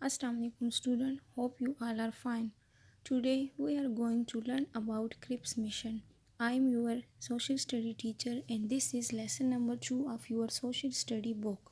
Assalamu alaikum student, hope you all are fine. Today we are going to learn about CRIPS mission. I am your social study teacher and this is lesson number 2 of your social study book.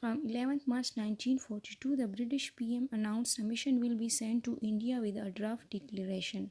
From 11th March 1942 the British PM announced a mission will be sent to India with a draft declaration.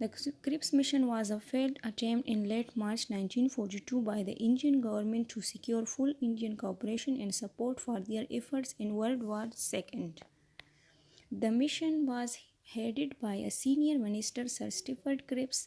The Cripps mission was a failed attempt in late March 1942 by the Indian government to secure full Indian cooperation and support for their efforts in World War II. The mission was headed by a senior minister Sir Stafford Cripps।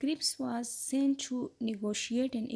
Cripps was sent to negotiate an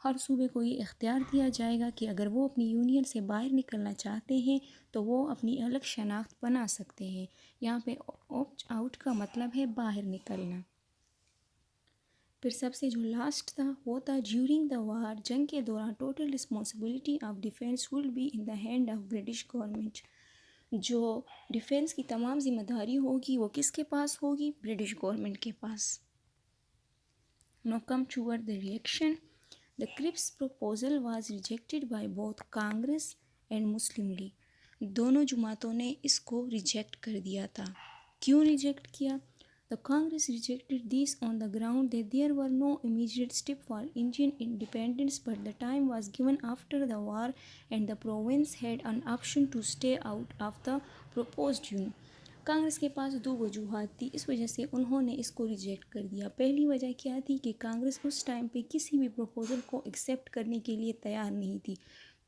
ہر صوبے کو یہ اختیار دیا جائے گا کہ اگر وہ اپنی یونین سے باہر نکلنا چاہتے ہیں تو وہ اپنی الگ شناخت بنا سکتے ہیں. یہاں پہ آپٹ آؤٹ کا مطلب ہے باہر نکلنا. پھر سب سے جو لاسٹ تھا وہ تھا ڈیورنگ دا وار، جنگ کے دوران total responsibility of defence will be in the hand of British government. جو ڈیفینس کی تمام ذمہ داری ہوگی وہ کس کے پاس ہوگی؟ برٹش گورنمنٹ کے پاس. Now come toward the reaction. The Cripps proposal was rejected by both Congress and Muslim League. دونوں جماعتوں نے اس کو ریجیکٹ کر دیا تھا. کیوں ریجیکٹ کیا؟ The Congress rejected this on the ground that there were no immediate steps for Indian independence, but the time was given after the war and the province had an option to stay out of the proposed union. Congress کے پاس دو وجوہات تھی، اس وجہ سے انہوں نے اس کو reject کر دیا. پہلی وجہ کیا تھی کہ کانگریس اس ٹائم پہ کسی بھی پروپوزل کو ایکسیپٹ کرنے کے لیے تیار نہیں تھی.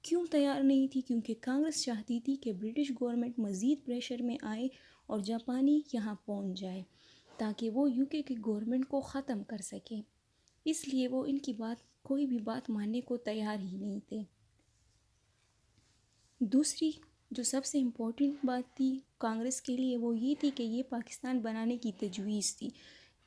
کیوں تیار نہیں تھی؟ کیونکہ کانگریس چاہتی تھی کہ برٹش گورنمنٹ مزید پریشر میں آئے اور جاپانی یہاں پہنچ جائے تاکہ وہ یو کے کی گورنمنٹ کو ختم کر سکے. اس لیے وہ ان کی کوئی بھی بات ماننے کو تیار ہی نہیں تھے. دوسری جو سب سے امپورٹنٹ بات تھی کانگریس کے لیے وہ یہ تھی کہ یہ پاکستان بنانے کی تجویز تھی،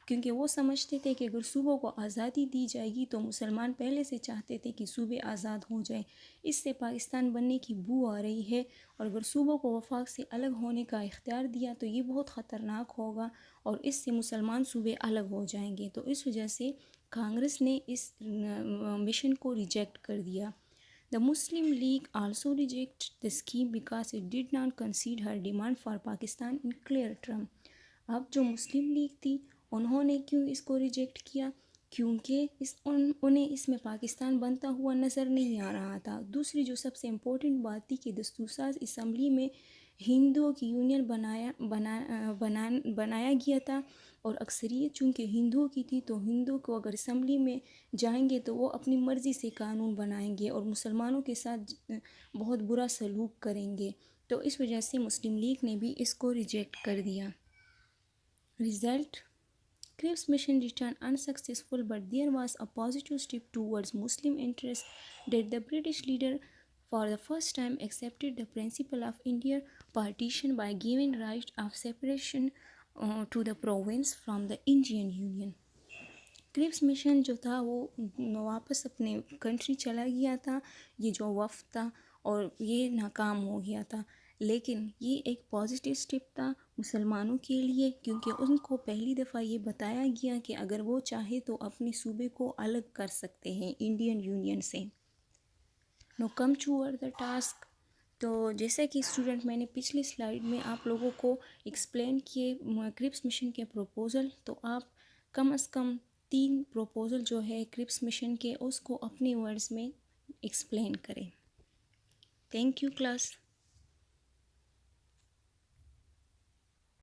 کیونکہ وہ سمجھتے تھے کہ اگر صوبوں کو آزادی دی جائے گی تو مسلمان پہلے سے چاہتے تھے کہ صوبے آزاد ہو جائیں، اس سے پاکستان بننے کی بو آ رہی ہے، اور اگر صوبوں کو وفاق سے الگ ہونے کا اختیار دیا تو یہ بہت خطرناک ہوگا اور اس سے مسلمان صوبے الگ ہو جائیں گے. تو اس وجہ سے کانگریس نے اس مشن کو ریجیکٹ کر دیا. The Muslim League also rejected the scheme because it did not concede her demand for Pakistan in clear terms. اب جو مسلم لیگ تھی انہوں نے کیوں اس کو ریجیکٹ کیا؟ کیونکہ انہیں اس میں پاکستان بنتا ہوا نظر نہیں آ رہا تھا. دوسری جو سب سے امپورٹنٹ بات تھی کہ دستور ساز اسمبلی میں ہندوؤں کی یونین بنایا گیا تھا، اور اکثریت چونکہ ہندوؤں کی تھی تو ہندو کو اگر اسمبلی میں جائیں گے تو وہ اپنی مرضی سے قانون بنائیں گے اور مسلمانوں کے ساتھ بہت برا سلوک کریں گے. تو اس وجہ سے مسلم لیگ نے بھی اس کو ریجیکٹ کر دیا. Result: Cripps mission returned unsuccessful, but there was a positive step towards Muslim interests that the British leader for the first time accepted the principle of Indian partition by giving right of separation to the province from the Indian Union. Cripps mission جو تھا وہ واپس اپنے country چلا گیا تھا، یہ جو وفد تھا، اور یہ ناکام ہو گیا تھا. لیکن یہ ایک پازیٹیو سٹیپ تھا مسلمانوں کے لیے، کیونکہ ان کو پہلی دفعہ یہ بتایا گیا کہ اگر وہ چاہے تو اپنے صوبے کو الگ کر سکتے ہیں انڈین یونین سے. نو کم ٹوورڈ دا ٹاسک. تو جیسا کہ اسٹوڈنٹ میں نے پچھلی سلائیڈ میں آپ لوگوں کو ایکسپلین کیے کرپس مشن کے پروپوزل، تو آپ کم از کم 3 پروپوزل جو ہے کرپس مشن کے اس کو اپنے ورڈز میں ایکسپلین کریں. Thank you class.